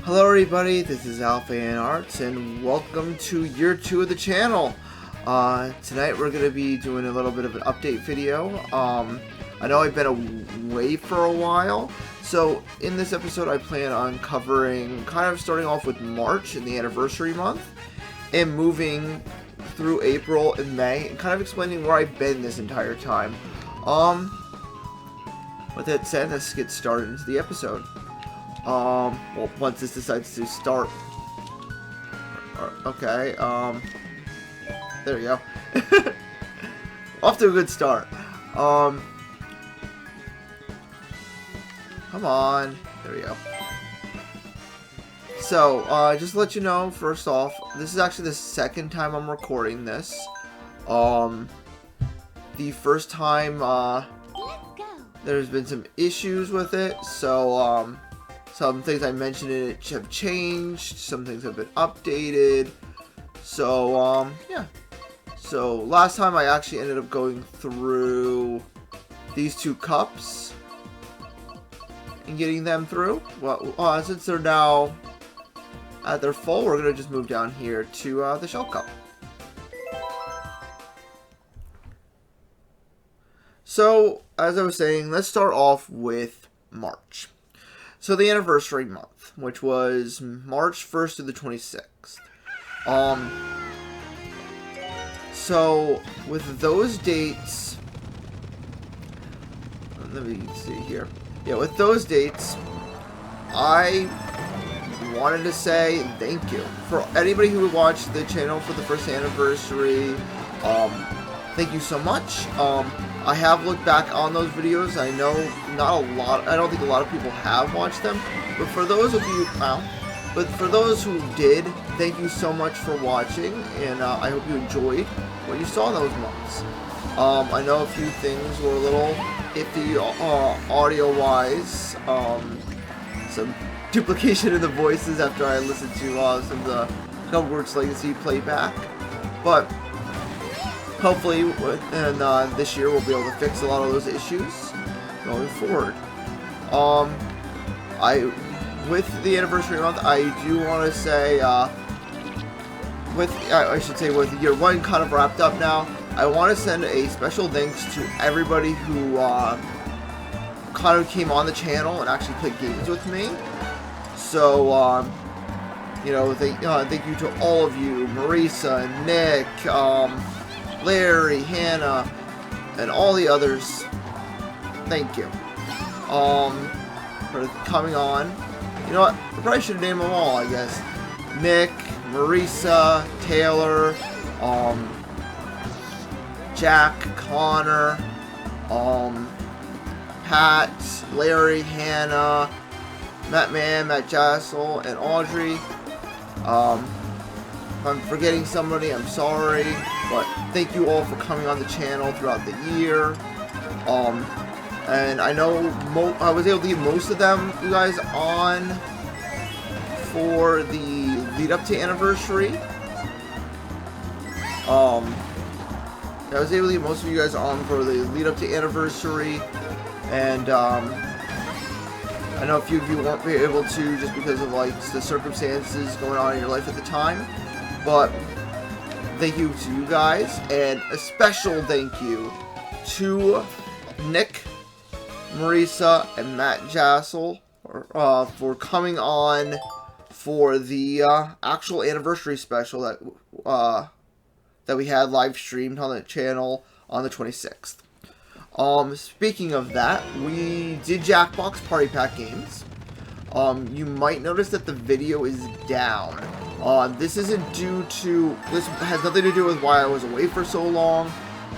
Hello everybody, this is Alpha and Arts and welcome to year 2 of the channel. Tonight we're going to be doing a little bit of an update video. I know I've been away for a while, so in this episode I plan on covering, kind of starting off with March in the anniversary month, and moving through April and May, and kind of explaining where I've been this entire time. With that said, let's get started into the episode. Well, once this decides to start. Okay, there we go. Off to a good start. Come on. There we go. So, just to let you know, first off, this is actually the second time I'm recording this. The first time, there's been some issues with it, so, some things I mentioned in it have changed, some things have been updated, so, yeah. So, last time I actually ended up going through these two cups and getting them through. Well, since they're now at their full, we're going to just move down here to the shell cup. So, as I was saying, let's start off with March. So the anniversary month, which was March 1st to the 26th. So with those dates, let me see here. Yeah, with those dates, I wanted to say thank you for anybody who watched the channel for the first anniversary. Thank you so much. I have looked back on those videos. I know not a lot. I don't think a lot of people have watched them. But for those of you, for those who did, thank you so much for watching, and I hope you enjoyed what you saw those months. I know a few things were a little iffy audio-wise. Some duplication in the voices after I listened to some of the Hogwarts Legacy playback, but hopefully, this year we'll be able to fix a lot of those issues going forward. With the anniversary month, I do want to say, with year 1 kind of wrapped up now, I want to send a special thanks to everybody who kind of came on the channel and actually played games with me. So, thank you to all of you, Marisa, Nick, Larry, Hannah, and all the others. Thank you. For coming on. You know what? I probably should have named them all, I guess. Nick, Marisa, Taylor, Jack, Connor, Pat, Larry, Hannah, Matt Jassel, and Audrey. If I'm forgetting somebody, I'm sorry, but thank you all for coming on the channel throughout the year. And I know I was able to get most of them, you guys, on for the lead up to anniversary. I was able to get most of you guys on for the lead up to anniversary, and I know a few of you weren't able to just because of the circumstances going on in your life at the time. But thank you to you guys, and a special thank you to Nick, Marisa, and Matt Jassel for coming on for the actual anniversary special that we had live streamed on the channel on the 26th. Speaking of that, we did Jackbox Party Pack games. You might notice that the video is down. This has nothing to do with why I was away for so long.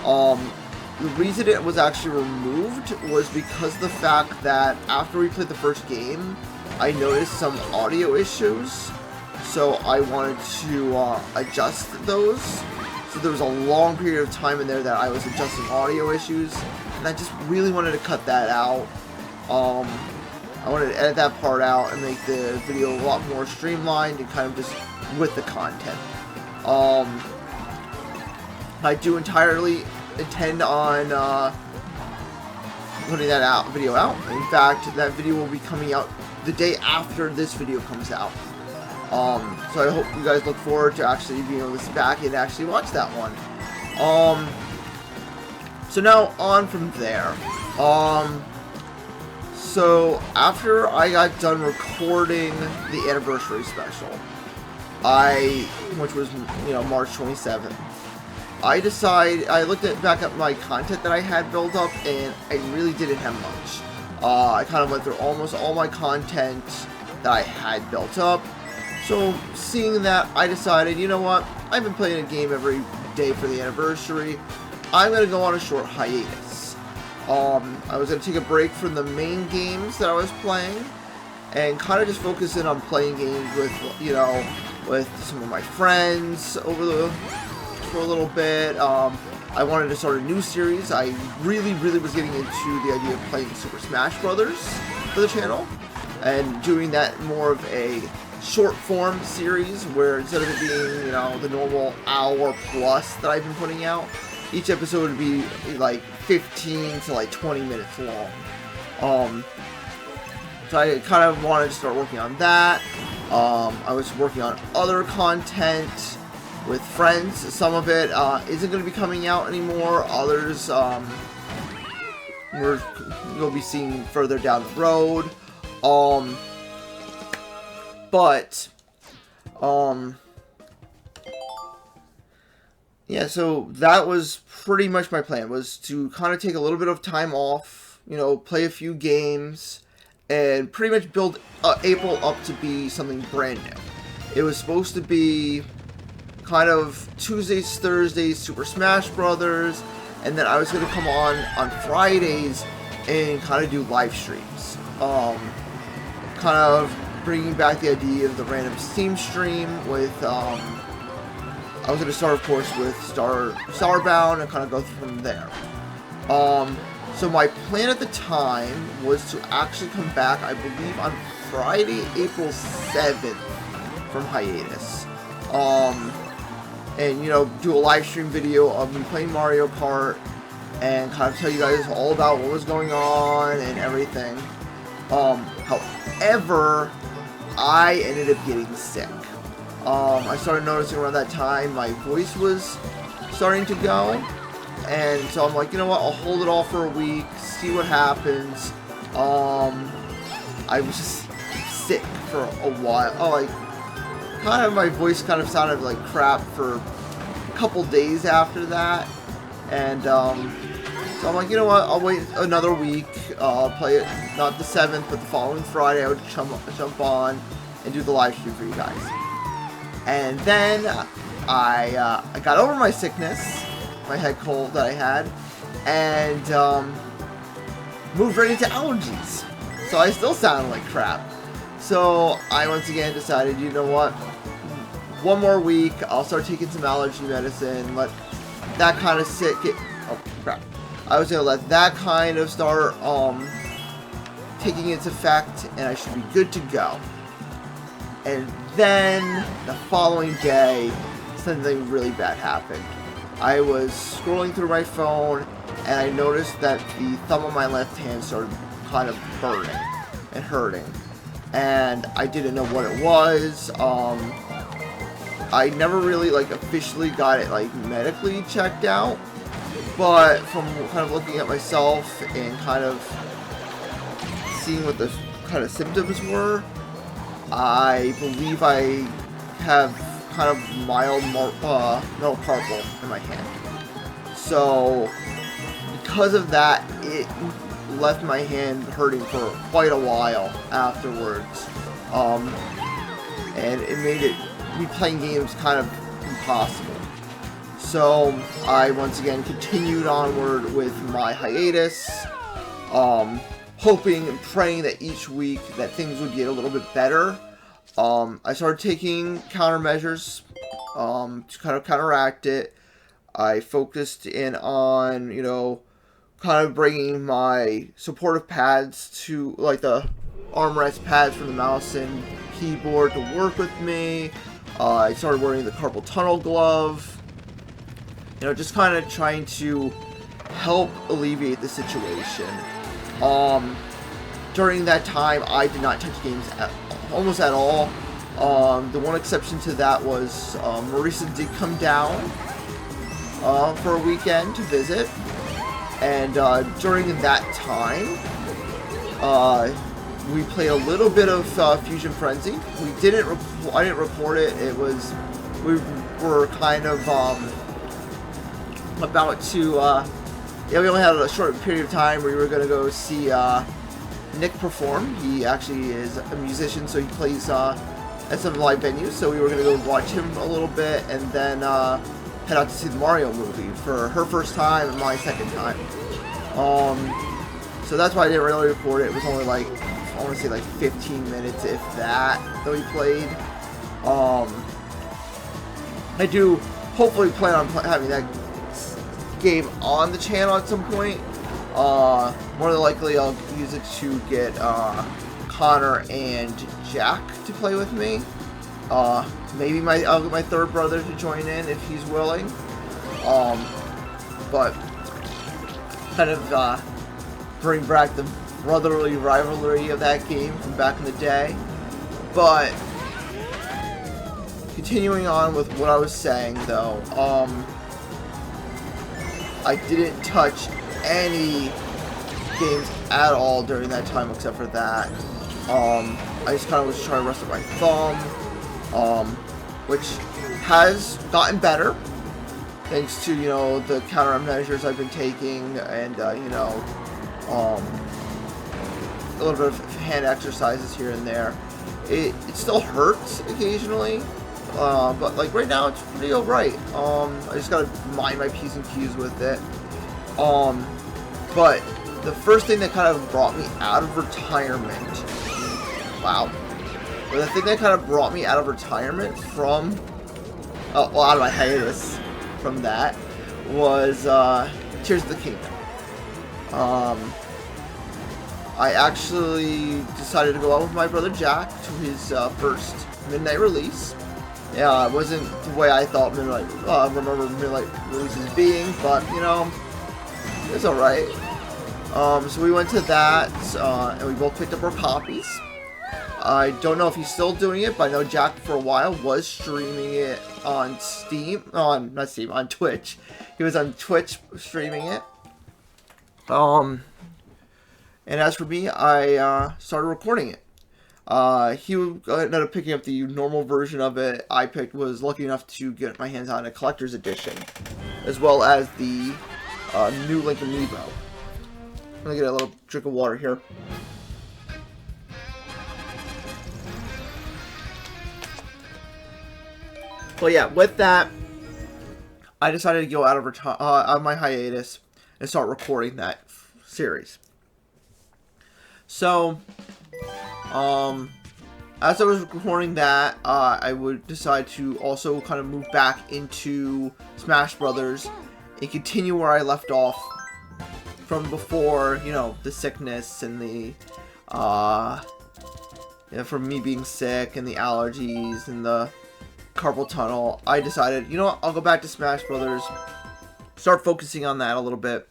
The reason it was actually removed was because of the fact that after we played the first game, I noticed some audio issues, so I wanted to adjust those. So there was a long period of time in there that I was adjusting audio issues, and I just really wanted to cut that out. I wanted to edit that part out and make the video a lot more streamlined and kind of just with the content. I do entirely intend on putting that video out. In fact, that video will be coming out the day after this video comes out. So I hope you guys look forward to actually being able to sit back and actually watch that one. So now on from there. So after I got done recording the anniversary special, which was, you know, March 27th, I looked back at my content that I had built up, and I really didn't have much. I kind of went through almost all my content that I had built up. So seeing that, I decided, you know what, I've been playing a game every day for the anniversary. I'm going to go on a short hiatus. I was going to take a break from the main games that I was playing and kind of just focus in on playing games with, you know, with some of my friends for a little bit. I wanted to start a new series. I really was getting into the idea of playing Super Smash Brothers for the channel and doing that more of a short form series where instead of it being, you know, the normal hour plus that I've been putting out, each episode would be like 15 to like 20 minutes long. So I kind of wanted to start working on that. I was working on other content with friends. Some of it isn't going to be coming out anymore. Others you'll be seeing further down the road. Yeah, so that was pretty much my plan, was to kind of take a little bit of time off, you know, play a few games, and pretty much build April up to be something brand new. It was supposed to be kind of Tuesdays, Thursdays, Super Smash Brothers, and then I was going to come on Fridays and kind of do live streams. Kind of bringing back the idea of the random Steam stream with, I was going to start, of course, with Starbound and kind of go from there. So my plan at the time was to actually come back, I believe, on Friday, April 7th from hiatus. And, you know, do a live stream video of me playing Mario Kart and kind of tell you guys all about what was going on and everything. However, I ended up getting sick. I started noticing around that time my voice was starting to go, and so I'm like, you know what, I'll hold it all for a week, see what happens. I was just sick for a while. Like, kind of my voice kind of sounded like crap for a couple days after that, and so I'm like, you know what, I'll wait another week. I'll play it not the 7th, but the following Friday. I would jump on and do the live stream for you guys. And then I got over my sickness, my head cold that I had, and moved right into allergies. So I still sound like crap. So I once again decided, you know what, one more week, I'll start taking some allergy medicine, let that kind of oh crap. I was going to let that kind of start taking its effect, and I should be good to go. And then, the following day, something really bad happened. I was scrolling through my phone, and I noticed that the thumb of my left hand started kind of burning and hurting. And I didn't know what it was. I never really, like, officially got it, like, medically checked out. But from kind of looking at myself and kind of seeing what the kind of symptoms were, I believe I have kind of mild middle carpal in my hand. So, because of that, it left my hand hurting for quite a while afterwards. And it made me playing games kind of impossible. So, I once again continued onward with my hiatus, hoping and praying that each week that things would get a little bit better. I started taking countermeasures to kind of counteract it. I focused in on, you know, kind of bringing my supportive pads to, like the armrest pads for the mouse and keyboard to work with me. I started wearing the carpal tunnel glove. You know, just kind of trying to help alleviate the situation. during that time, I did not touch games almost at all. The one exception to that was Marisa did come down for a weekend to visit, and during that time, we played a little bit of Fusion Frenzy. I didn't record it. We were kind of about to. Yeah, we only had a short period of time where we were gonna go see Nick perform. He actually is a musician, so he plays at some live venues. So we were gonna go watch him a little bit, and then head out to see the Mario movie for her first time and my second time. So that's why I didn't really record it. It was only like, I want to say like 15 minutes, if that we played. I do hopefully plan on having that game on the channel at some point. More than likely I'll use it to get Connor and Jack to play with me. Maybe I'll get my third brother to join in if he's willing. But kind of bring back the brotherly rivalry of that game from back in the day. But continuing on with what I was saying, though, I didn't touch any games at all during that time except for that. I just kind of was trying to rest my thumb, which has gotten better thanks to, you know, the countermeasures I've been taking, and you know, a little bit of hand exercises here and there. It still hurts occasionally, but like right now it's pretty alright. I just gotta mind my P's and Q's with it. But the first thing that kind of brought me out of retirement, wow. But the thing that kind of brought me out of retirement from, well, out of my hiatus from that, was Tears of the Kingdom. I actually decided to go out with my brother Jack to his first midnight release. Yeah, it wasn't the way I thought remember midnight releases being, but you know, it's alright. So we went to that, and we both picked up our copies. I don't know if he's still doing it, but I know Jack for a while was streaming it on on Twitch. He was on Twitch streaming it. And as for me, I started recording it. He ended up picking up the normal version of it. I was lucky enough to get my hands on a collector's edition, as well as the new Link Amiibo. I'm gonna get a little drink of water here. But yeah, with that, I decided to go out of my hiatus and start recording that series. So, as I was recording that, I would decide to also kind of move back into Smash Brothers and continue where I left off from before, you know, the sickness and the, you know, from me being sick and the allergies and the carpal tunnel. I decided, you know what, I'll go back to Smash Brothers, start focusing on that a little bit.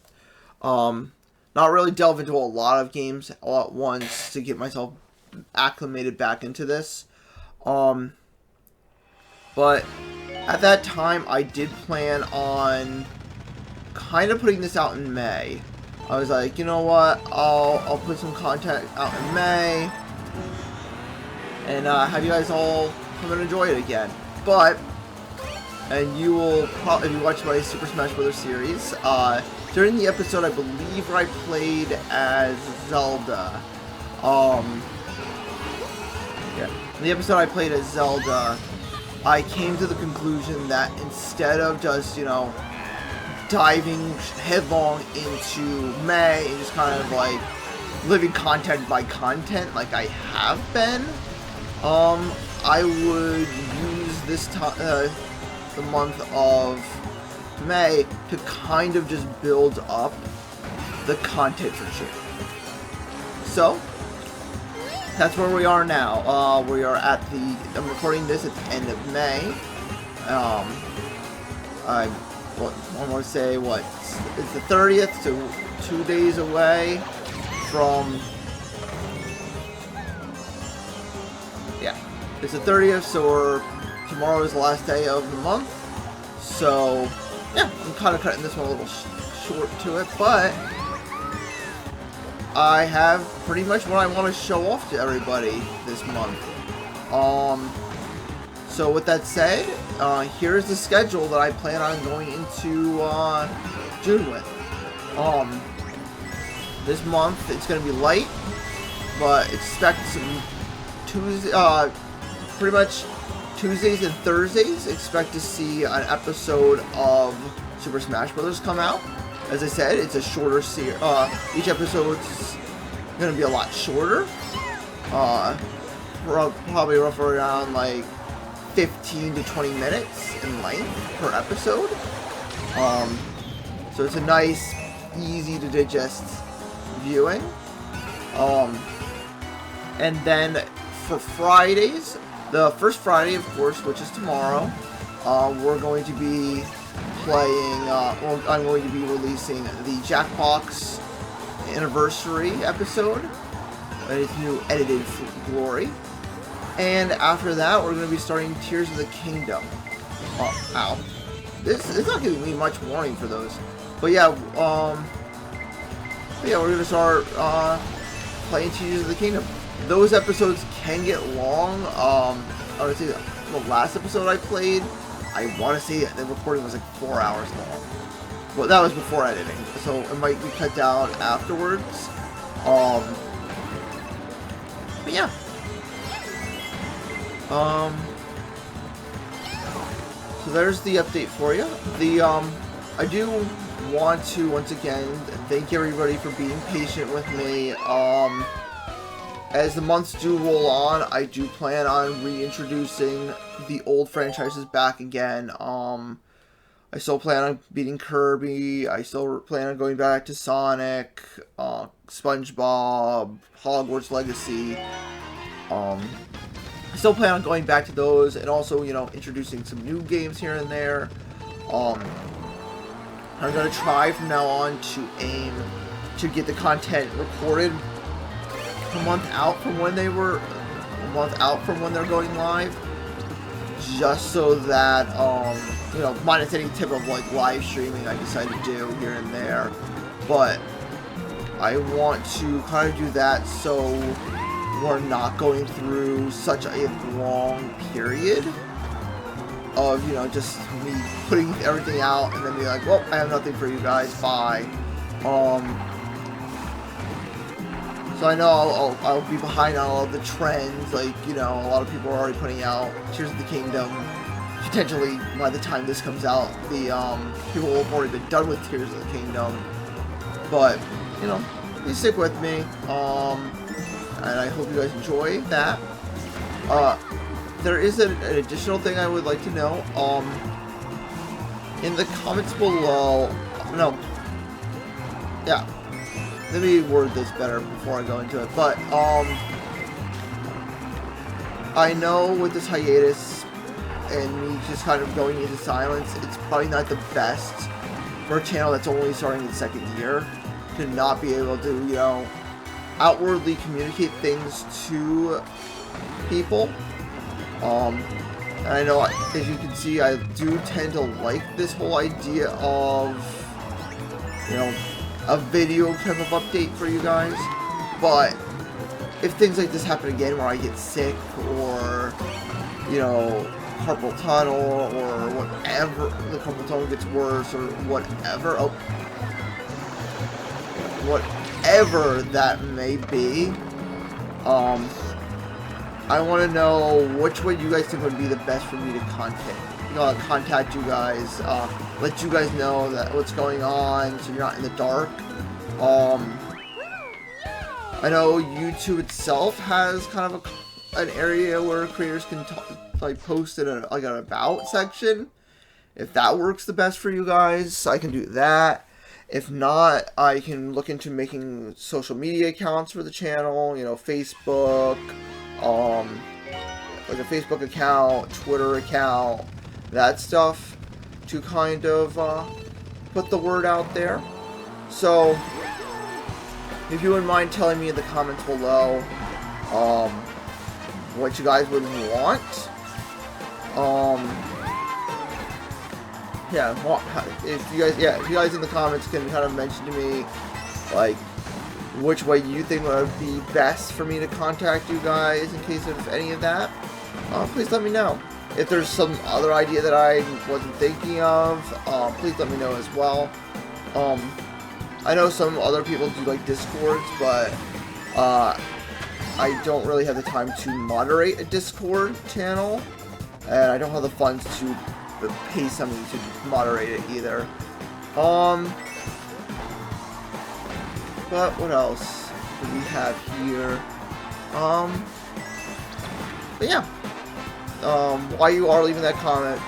Not really delve into a lot of games all at once to get myself acclimated back into this. But at that time, I did plan on kind of putting this out in May. I was like, you know what, I'll put some content out in May and have you guys all come and enjoy it again. But, and you will probably, if you watch my Super Smash Bros. Series, during the episode, I believe where I played as Zelda, yeah, in the episode I played as Zelda, I came to the conclusion that instead of just, you know, diving headlong into May and just kind of like living content by content like I have been, I would use this the month of May to kind of just build up the content for sure. So that's where we are now. We are at I'm recording this at the end of May. I want to say it's the 30th, so 2 days away from It's the 30th, so tomorrow is the last day of the month. So, yeah, I'm kind of cutting this one a little short to it, but I have pretty much what I want to show off to everybody this month. So with that said, here's the schedule that I plan on going into June with. This month it's going to be light, but expect some pretty much Tuesdays and Thursdays. Expect to see an episode of Super Smash Bros. Come out. As I said, it's a shorter series. Each episode's going to be a lot shorter. Probably roughly around like 15 to 20 minutes in length per episode. So it's a nice, easy to digest viewing. And then for Fridays, the first Friday, of course, which is tomorrow, we're going to be playing, I'm going to be releasing the Jackbox anniversary episode. It's new edited for glory. And after that, we're going to be starting Tears of the Kingdom. Oh, ow. This is not giving me much warning for those. But yeah, we're going to start playing Tears of the Kingdom. Those episodes can get long. I would say the last episode I played, I want to say the recording was like 4 hours long. Well, that was before editing, so it might be cut down afterwards. But yeah. So there's the update for you. I do want to once again thank everybody for being patient with me. As the months do roll on, I do plan on reintroducing the old franchises back again. I still plan on beating Kirby. I still plan on going back to Sonic, SpongeBob, Hogwarts Legacy. I still plan on going back to those, and also, you know, introducing some new games here and there. I'm going to try from now on to aim to get the content recorded a month out from when they're going live, just so that, you know, minus any tip of like live streaming I decide to do here and there, but I want to kind of do that so we're not going through such a long period of, you know, just me putting everything out and then be like, well, I have nothing for you guys, bye. So I know I'll be behind on all of the trends, like, you know, a lot of people are already putting out Tears of the Kingdom. Potentially, by the time this comes out, the people will have already been done with Tears of the Kingdom. But, you know, please stick with me, and I hope you guys enjoy that. There is an additional thing I would like to know. In the comments below, let me word this better before I go into it. But I know with this hiatus and me just kind of going into silence, it's probably not the best for a channel that's only starting its second year to not be able to, you know, outwardly communicate things to people. And I know, as you can see, I do tend to like this whole idea of, you know, a video type of update for you guys. But if things like this happen again where I get sick or, you know, carpal tunnel or whatever, the carpal tunnel gets worse or whatever, whatever that may be, I want to know which way you guys think would be the best for me to contact you guys, let you guys know that what's going on, so you're not in the dark. I know YouTube itself has kind of an area where creators can post in an about section. If that works the best for you guys, I can do that. If not, I can look into making social media accounts for the channel, you know, Facebook, like a Facebook account, Twitter account, that stuff, to kind of put the word out there. So if you wouldn't mind telling me in the comments below what you guys would want. Yeah, if you guys in the comments can kind of mention to me, like, which way you think would be best for me to contact you guys in case of any of that, please let me know. If there's some other idea that I wasn't thinking of, please let me know as well. I know some other people do like Discords, but I don't really have the time to moderate a Discord channel, and I don't have the funds to pay somebody to moderate it either. But what else do we have here? But yeah. While you are leaving that comment,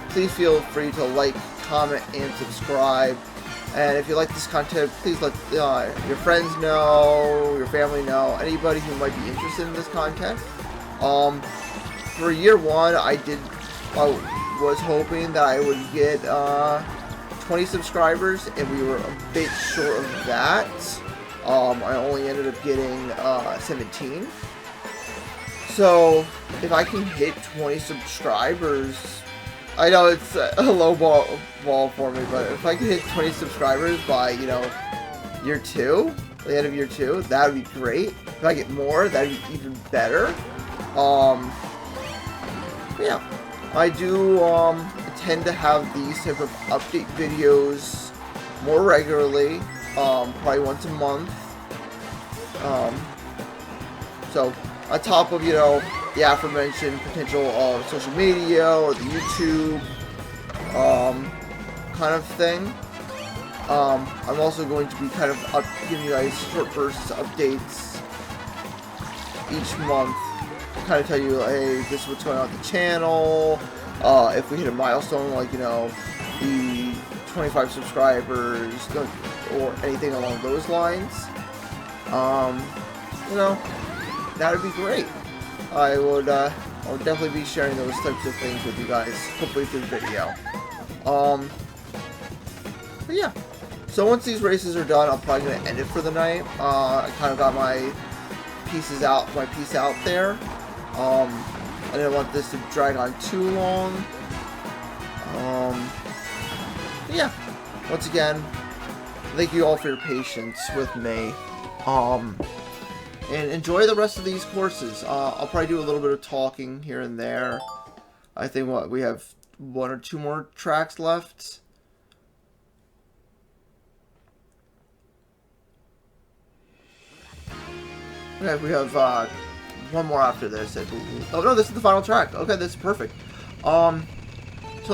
please feel free to like, comment, and subscribe. And if you like this content, please let your friends know, your family know, anybody who might be interested in this content. For year one, I was hoping that I would get 20 subscribers, and we were a bit short of that. I only ended up getting 17. So if I can hit 20 subscribers, I know it's a low ball for me, but if I can hit 20 subscribers by, you know, year 2, the end of year 2, that would be great. If I get more, that would be even better. Yeah, I do tend to have these type of update videos more regularly, probably once a month. So on top of, you know, the aforementioned potential of social media or the YouTube kind of thing, I'm also going to be kind of giving you guys short bursts updates each month to kind of tell you, hey, this is what's going on with the channel. If we hit a milestone, like, you know, the 25 subscribers or anything along those lines, you know, that would be great. I would definitely be sharing those types of things with you guys, hopefully through video. But yeah, so once these races are done, I'm probably going to end it for the night. I kind of got my piece out there. I didn't want this to drag on too long. But yeah, once again, thank you all for your patience with me. And enjoy the rest of these courses. I'll probably do a little bit of talking here and there. I think we have 1 or 2 more tracks left. Okay, we have 1 more after this. Oh no, this is the final track. Okay, that's perfect. So on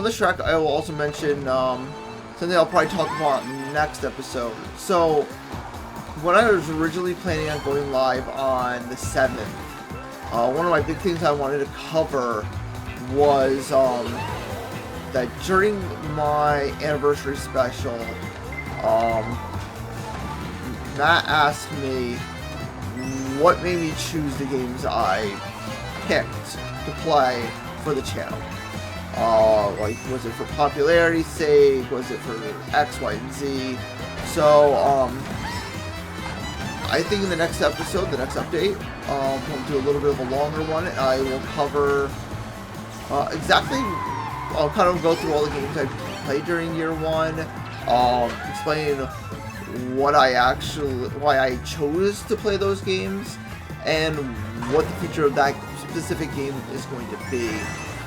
this track, I will also mention something I'll probably talk about next episode. So when I was originally planning on going live on the 7th, one of my big things I wanted to cover was that during my anniversary special, Matt asked me what made me choose the games I picked to play for the channel. Like, was it for popularity's sake? Was it for X, Y, and Z? So, I think in the next episode, the next update, we'll do a little bit of a longer one. I will cover exactly, I'll kind of go through all the games I played during year 1, explain why I chose to play those games, and what the future of that specific game is going to be.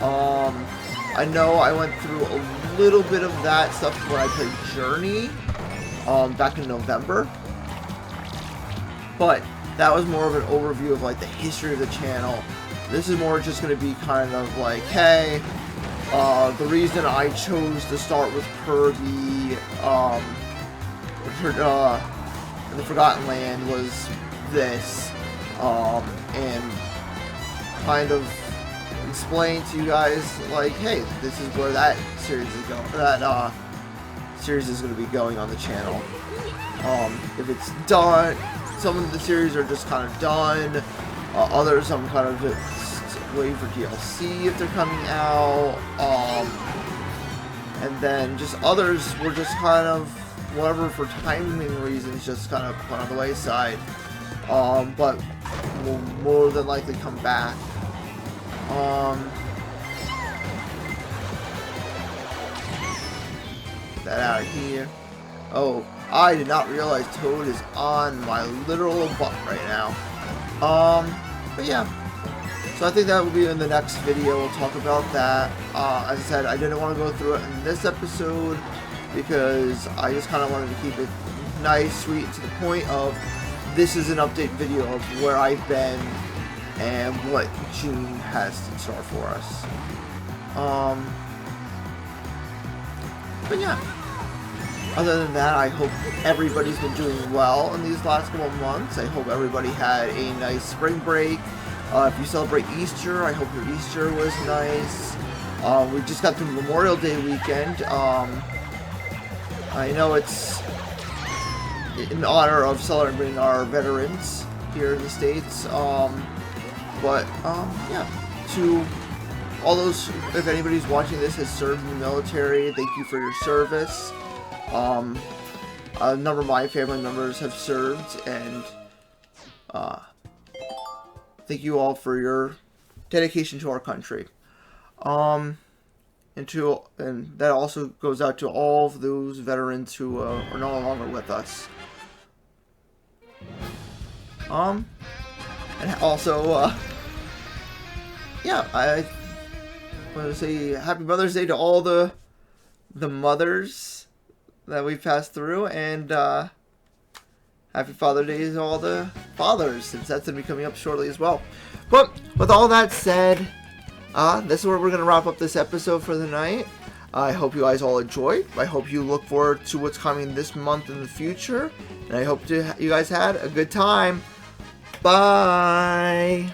I know I went through a little bit of that stuff when I played Journey, back in November, but that was more of an overview of like the history of the channel. This is more just going to be kind of like, hey, the reason I chose to start with Kirby, the Forgotten Land was this, and kind of explain to you guys, like, hey, this is where that series is going. That series is going to be going on the channel. If it's done, some of the series are just kind of done. Others I'm kind of just waiting for DLC if they're coming out. And then just others were just kind of, whatever, for timing reasons, just kind of put on the wayside. But will more than likely come back. Get that out of here. Oh, I did not realize Toad is on my literal butt right now. But yeah. So I think that will be in the next video. We'll talk about that. As I said, I didn't want to go through it in this episode because I just kind of wanted to keep it nice, sweet, to the point of this is an update video of where I've been and what June has in store for us. But yeah. Other than that, I hope everybody's been doing well in these last couple of months. I hope everybody had a nice spring break. If you celebrate Easter, I hope your Easter was nice. We just got through Memorial Day weekend. I know it's in honor of celebrating our veterans here in the States. Yeah, to all those, if anybody's watching this has served in the military, thank you for your service. A number of my family members have served, and thank you all for your dedication to our country. And that also goes out to all of those veterans who are no longer with us. And also, yeah, I want to say Happy Mother's Day to all the mothers that we've passed through, and Happy Father's Day to all the fathers, since that's going to be coming up shortly as well. But with all that said, this is where we're going to wrap up this episode for the night. I hope you guys all enjoyed. I hope you look forward to what's coming this month in the future, and I hope you guys had a good time. Bye!